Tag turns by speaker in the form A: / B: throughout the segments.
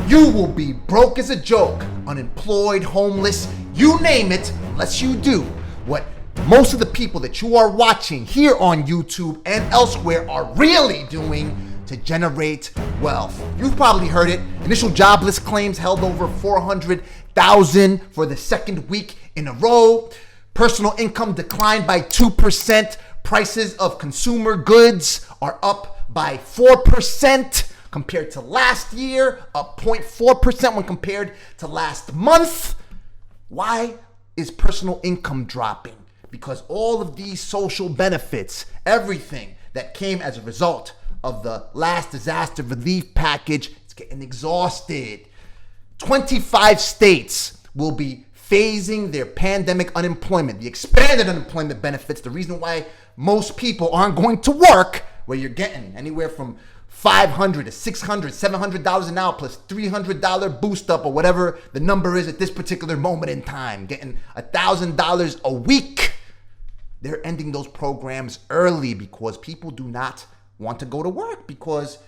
A: You will be broke as a joke, unemployed, homeless, you name it, unless you do what most of the people that you are watching here on YouTube and elsewhere are really doing to generate wealth. You've probably heard it. Initial jobless claims held over 400,000 for the second week in a row. Personal income declined by 2%. Prices of consumer goods are up by 4% compared to last year, up 0.4% when compared to last month. Why is personal income dropping? Because all of these social benefits, everything that came as a result of the last disaster relief package, it's getting exhausted. 25 states will be phasing their pandemic unemployment, the expanded unemployment benefits, the reason why most people aren't going to work, where you're getting anywhere from $500 to $600, $700 an hour plus $300 boost up or whatever the number is at this particular moment in time, getting $1,000 a week. They're ending those programs early because people do not want to go to work because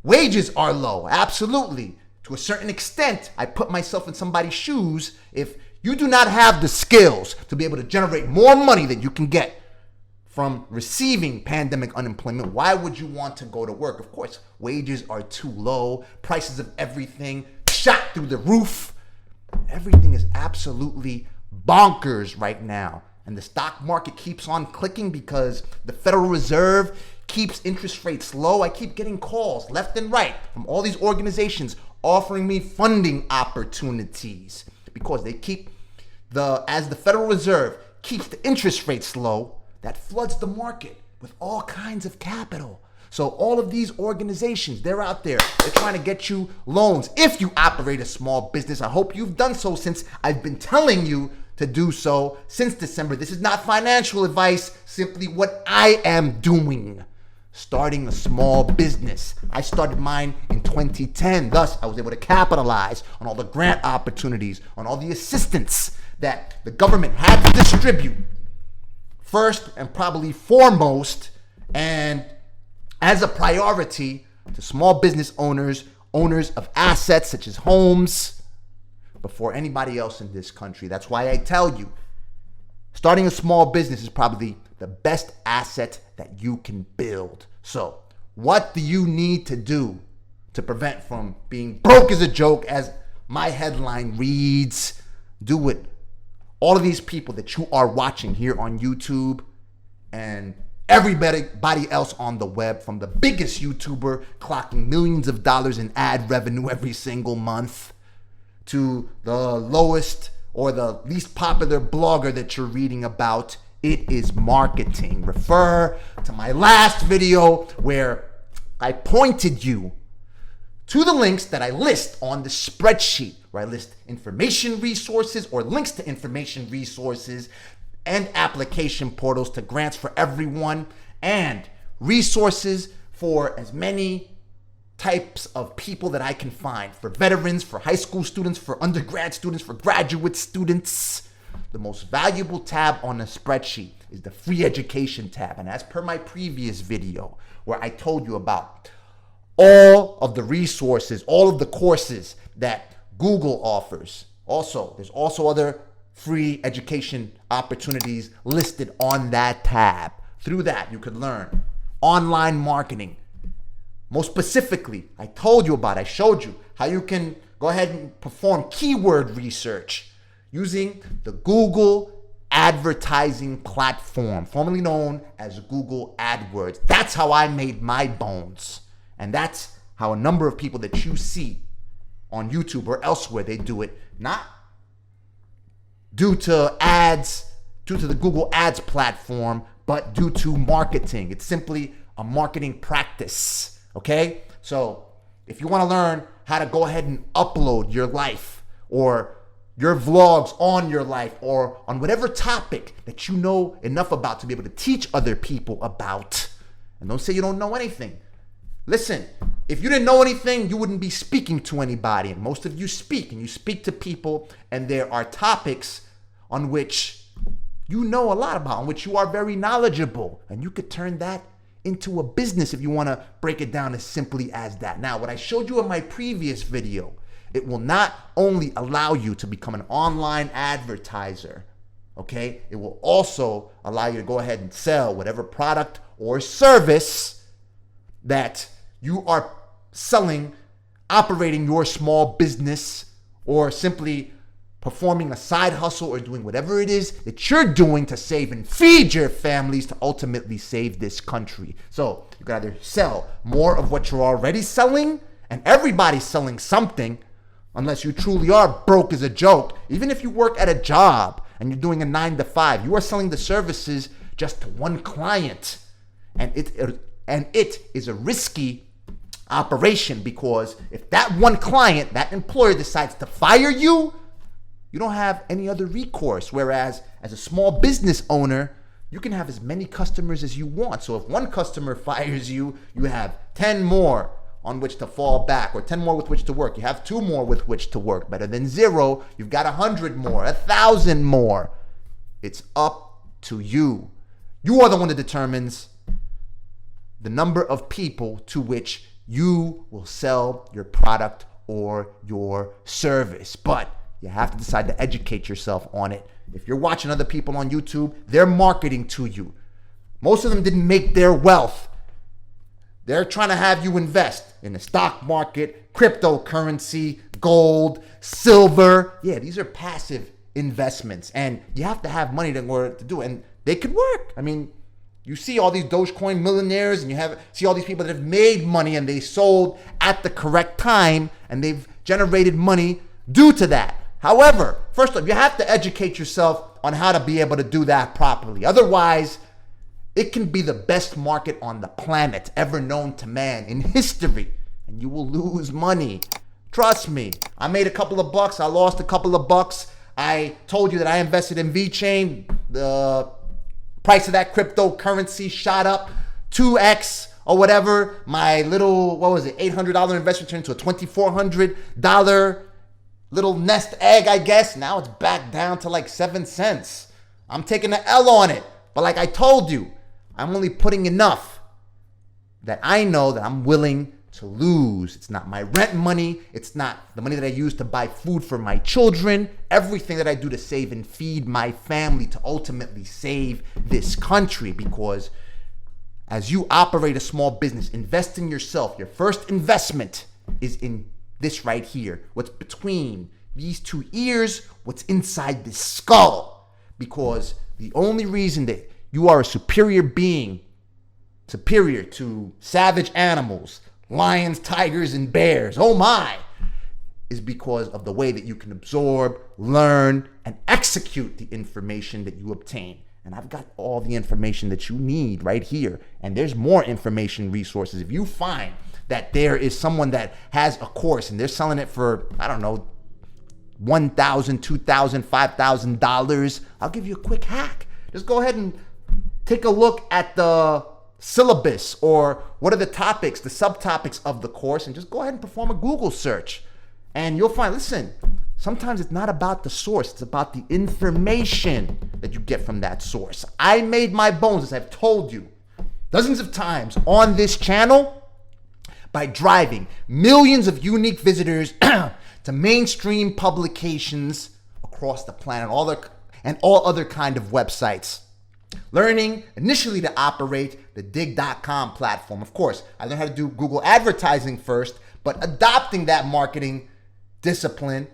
A: wages are low. Absolutely. To a certain extent, I put myself in somebody's shoes. If you do not have the skills to be able to generate more money than you can get from receiving pandemic unemployment, why would you want to go to work? Of course, wages are too low. Prices of everything shot through the roof. Everything is absolutely bonkers right now. And the stock market keeps on clicking because the Federal Reserve keeps interest rates low. I keep getting calls left and right from all these organizations offering me funding opportunities because they keep as the Federal Reserve keeps the interest rates low, that floods the market with all kinds of capital. So all of these organizations, they're out there. They're trying to get you loans. If you operate a small business, I hope you've done so since I've been telling you to do so since December. This is not financial advice, simply what I am doing. Starting a small business. I started mine in 2010. Thus, I was able to capitalize on all the grant opportunities, on all the assistance that the government had to distribute. First and probably foremost, and as a priority to small business owners of assets such as homes, before anybody else in this country. That's why I tell you, starting a small business is probably the best asset that you can build. So, what do you need to do to prevent from being broke as a joke, as my headline reads? Do what all of these people that you are watching here on YouTube and everybody else on the web, from the biggest YouTuber clocking millions of dollars in ad revenue every single month, to the lowest or the least popular blogger that you're reading about, it is marketing. Refer to my last video where I pointed you to the links that I list on the spreadsheet, where I list information resources or links to information resources and application portals to grants for everyone and resources for as many types of people that I can find, for veterans, for high school students, for undergrad students, for graduate students. The most valuable tab on the spreadsheet is the free education tab. And as per my previous video where I told you about all of the resources, all of the courses that Google offers. Also, there's also other free education opportunities listed on that tab. Through that, you could learn online marketing. Most specifically, I showed you how you can go ahead and perform keyword research using the Google advertising platform, formerly known as Google AdWords. That's how I made my bones. And that's how a number of people that you see on YouTube or elsewhere, they do it, not due to ads, due to the Google Ads platform, but due to marketing. It's simply a marketing practice. Okay, so if you want to learn how to go ahead and upload your life or your vlogs on your life or on whatever topic that you know enough about to be able to teach other people about, and don't say you don't know anything. Listen, if you didn't know anything, you wouldn't be speaking to anybody. And most of you speak, and you speak to people, and there are topics on which you know a lot about, on which you are very knowledgeable, and you could turn that into a business if you want to break it down as simply as that. Now, what I showed you in my previous video It will not only allow you to become an online advertiser, okay? It will also allow you to go ahead and sell whatever product or service that you are selling, operating your small business, or simply performing a side hustle, or doing whatever it is that you're doing to save and feed your families to ultimately save this country. So you can either sell more of what you're already selling, and everybody's selling something, unless you truly are broke as a joke. Even if you work at a job and you're doing a 9 to 5, you are selling the services just to one client. And it is a risky operation, because if that one client, that employer, decides to fire you, you don't have any other recourse. Whereas as a small business owner, you can have as many customers as you want. So if one customer fires you, you have 10 more on which to fall back, or 10 more with which to work. You have 2 more with which to work. Better than 0. You've got 100 more, 1,000 more. It's up to you. You are the one that determines the number of people to which you will sell your product or your service. But you have to decide to educate yourself on it. If you're watching other people on YouTube, they're marketing to you. Most of them didn't make their wealth. They're trying to have you invest in the stock market, cryptocurrency, gold, silver. Yeah, these are passive investments, and you have to have money in order to do it. And they could work. I mean, you see all these Dogecoin millionaires, and see all these people that have made money and they sold at the correct time, and they've generated money due to that. However, first off, you have to educate yourself on how to be able to do that properly. Otherwise, it can be the best market on the planet ever known to man in history, and you will lose money. Trust me. I made a couple of bucks. I lost a couple of bucks. I told you that I invested in VeChain. The price of that cryptocurrency shot up 2x or whatever. My little, $800 investment turned into a $2,400 little nest egg, I guess. Now it's back down to like 7 cents. I'm taking an L on it. But like I told you, I'm only putting enough that I know that I'm willing to lose. It's not my rent money. It's not the money that I use to buy food for my children. Everything that I do to save and feed my family to ultimately save this country. Because as you operate a small business, invest in yourself. Your first investment is in this right here. What's between these 2 ears, what's inside this skull. Because the only reason that you are a superior being, superior to savage animals, lions, tigers, and bears, oh my, is because of the way that you can absorb, learn, and execute the information that you obtain. And I've got all the information that you need right here. And there's more information resources. If you find that there is someone that has a course and they're selling it for, I don't know, $1,000, $2,000, $5,000, I'll give you a quick hack. Just go ahead and take a look at the syllabus, or what are the topics, the subtopics of the course, and just go ahead and perform a Google search. And you'll find, listen, sometimes it's not about the source, it's about the information that you get from that source. I made my bones, as I've told you dozens of times on this channel, by driving millions of unique visitors to mainstream publications across the planet, and all other kind of websites. Learning initially to operate the dig.com platform. Of course, I learned how to do Google advertising first, but adopting that marketing discipline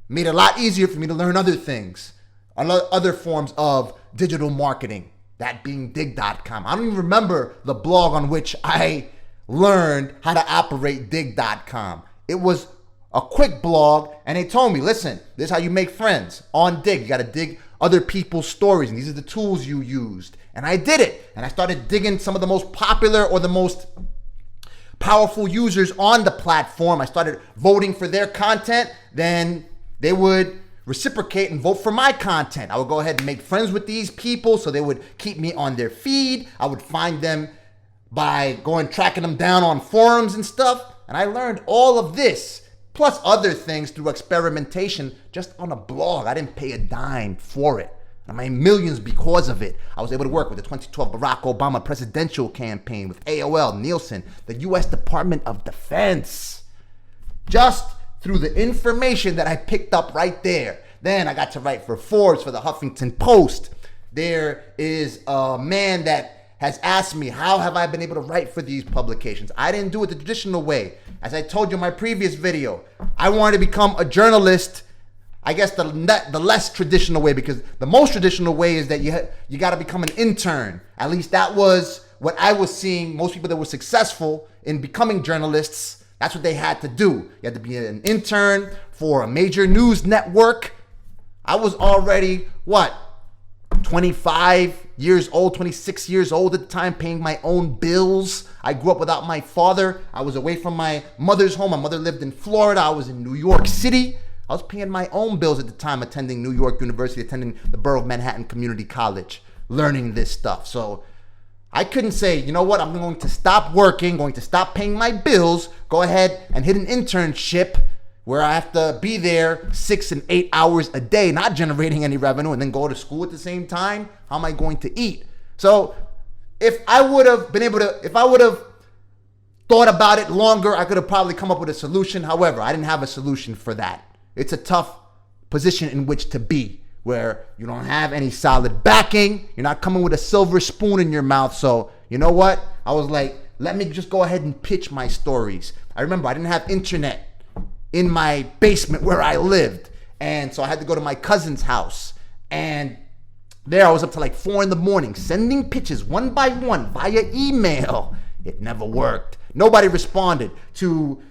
A: made it a lot easier for me to learn other things, other forms of digital marketing, that being dig.com. I don't even remember the blog on which I learned how to operate dig.com. It was a quick blog, and they told me, listen, this is how you make friends on Dig. You got to dig other people's stories, and these are the tools you used. And I did it, and I started digging some of the most popular or the most powerful users on the platform. I started voting for their content. Then they would reciprocate and vote for my content. I would go ahead and make friends with these people so they would keep me on their feed. I would find them by tracking them down on forums and stuff. And I learned all of this, plus other things, through experimentation just on a blog. I didn't pay a dime for it. I made millions because of it. I was able to work with the 2012 Barack Obama presidential campaign, with AOL, Nielsen, the U.S. Department of Defense. Just through the information that I picked up right there. Then I got to write for Forbes, for the Huffington Post. There is a man that has asked me, how have I been able to write for these publications? I didn't do it the traditional way. As I told you in my previous video, I wanted to become a journalist, I guess the less traditional way, because the most traditional way is that you got to become an intern. At least that was what I was seeing. Most people that were successful in becoming journalists, that's what they had to do. You had to be an intern for a major news network. I was already, 25 years old, 26 years old at the time, paying my own bills. I grew up without my father. I was away from my mother's home. My mother lived in Florida. I was in New York City. I was paying my own bills at the time, attending New York University, attending the Borough of Manhattan Community College, learning this stuff. So I couldn't say, you know what, I'm going to stop working, going to stop paying my bills, go ahead and hit an internship where I have to be there 6 and 8 hours a day, not generating any revenue, and then go to school at the same time. How am I going to eat? So if I would have thought about it longer, I could have probably come up with a solution. However, I didn't have a solution for that. It's a tough position in which to be, where you don't have any solid backing. You're not coming with a silver spoon in your mouth. So you know what? I was like, let me just go ahead and pitch my stories. I remember I didn't have internet in my basement where I lived. And so I had to go to my cousin's house. And there I was up to like 4 a.m, sending pitches one by one via email. It never worked. Nobody responded to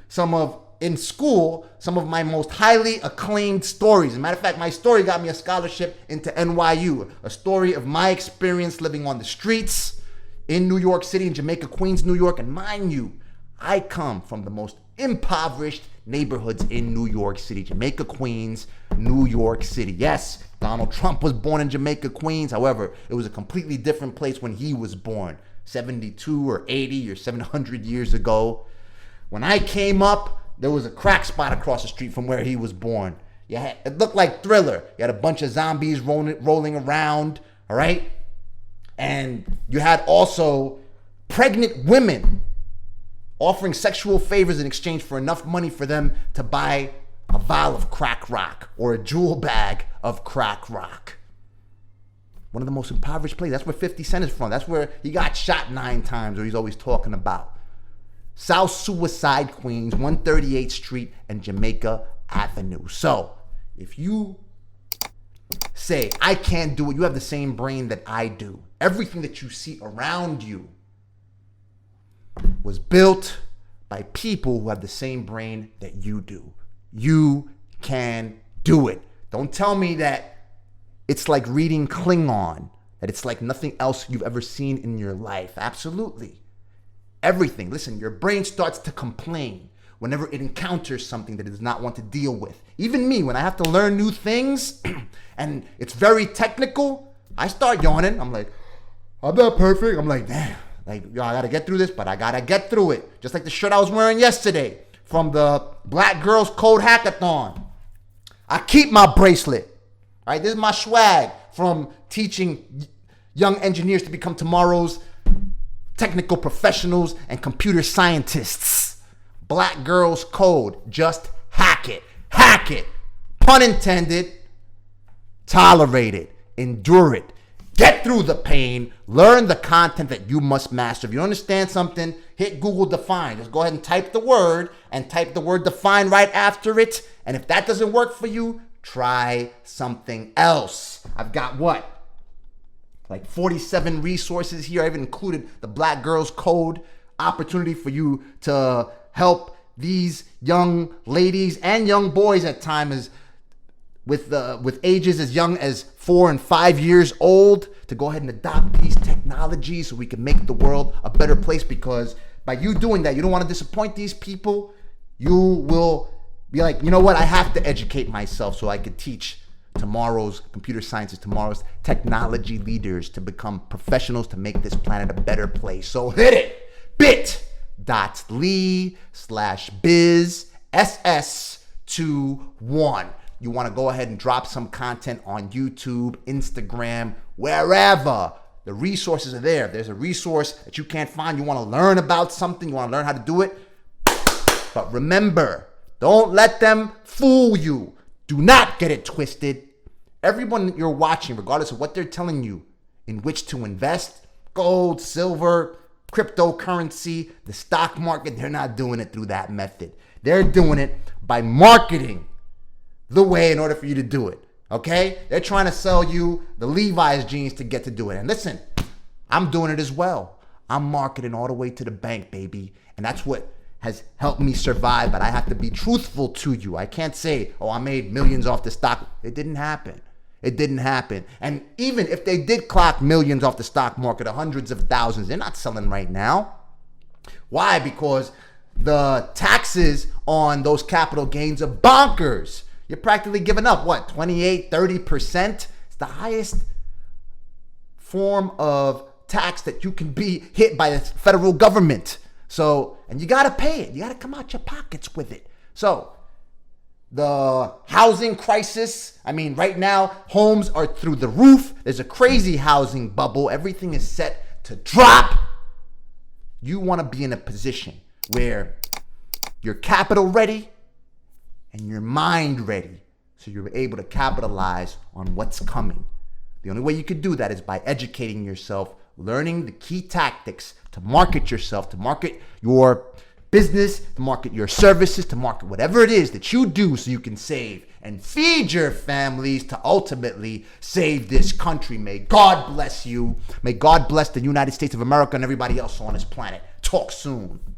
A: in school, some of my most highly acclaimed stories. As a matter of fact, my story got me a scholarship into NYU. A story of my experience living on the streets in New York City, in Jamaica, Queens, New York. And mind you, I come from the most impoverished neighborhoods in New York City. Jamaica, Queens, New York City. Yes, Donald Trump was born in Jamaica, Queens. However, it was a completely different place when he was born, 72 or 80 or 700 years ago. When I came up, there was a crack spot across the street from where he was born. It looked like Thriller. You had a bunch of zombies rolling around, all right? And you had also pregnant women offering sexual favors in exchange for enough money for them to buy a vial of crack rock or a jewel bag of crack rock. One of the most impoverished places. That's where 50 Cent is from. That's where he got shot 9 times, or he's always talking about. South Suicide, Queens, 138th Street and Jamaica Avenue. So if you say, I can't do it, you have the same brain that I do. Everything that you see around you was built by people who have the same brain that you do. You can do it. Don't tell me that it's like reading Klingon, that it's like nothing else you've ever seen in your life. Absolutely. Everything. Listen, your brain starts to complain whenever it encounters something that it does not want to deal with. Even me, when I have to learn new things and it's very technical, I start yawning. I'm like, I'm not perfect. I'm like, damn. Like, yo, I gotta get through this, but I gotta get through it. Just like the shirt I was wearing yesterday from the Black Girls Code Hackathon. I keep my bracelet. All right, this is my swag from teaching young engineers to become tomorrow's technical professionals and computer scientists. Black Girls Code. Just hack it. Hack it. Pun intended. Tolerate it. Endure it. Get through the pain. Learn the content that you must master. If you don't understand something, hit Google Define. Just go ahead and type the word and type the word define right after it. And if that doesn't work for you, try something else. I've got like 47 resources here. I've included the Black Girls Code opportunity for you to help these young ladies and young boys at times with ages as young as 4 and 5 years old to go ahead and adopt these technologies so we can make the world a better place. Because by you doing that, you don't want to disappoint these people. You will be like, you know what? I have to educate myself so I could teach tomorrow's computer scientists, tomorrow's technology leaders to become professionals to make this planet a better place. So hit it. bit.ly/bizss21. You want to go ahead and drop some content on YouTube, Instagram, wherever. The resources are there. If there's a resource that you can't find, you want to learn about something, you want to learn how to do it. But remember, Don't let them fool you. Do not get it twisted. Everyone that you're watching, regardless of what they're telling you in which to invest, gold, silver, cryptocurrency, the stock market, they're not doing it through that method. They're doing it by marketing the way in order for you to do it. Okay? They're trying to sell you the Levi's jeans to get to do it. And listen, I'm doing it as well. I'm marketing all the way to the bank, baby. And that's what has helped me survive. But I have to be truthful to you. I can't say, oh, I made millions off the stock. It didn't happen. It didn't happen. And even if they did clock millions off the stock market, or hundreds of thousands, they're not selling right now. Why? Because the taxes on those capital gains are bonkers. You're practically giving up, what, 28, 30%? It's the highest form of tax that you can be hit by the federal government. So, and you got to pay it. You got to come out your pockets with it. So, the housing crisis, I mean, right now, homes are through the roof. There's a crazy housing bubble. Everything is set to drop. You want to be in a position where you're capital ready and your mind ready, so you're able to capitalize on what's coming. The only way you could do that is by educating yourself, learning the key tactics to market yourself, to market your business, to market your services, to market whatever it is that you do so you can save and feed your families to ultimately save this country. May God bless you. May God bless the United States of America and everybody else on this planet. Talk soon.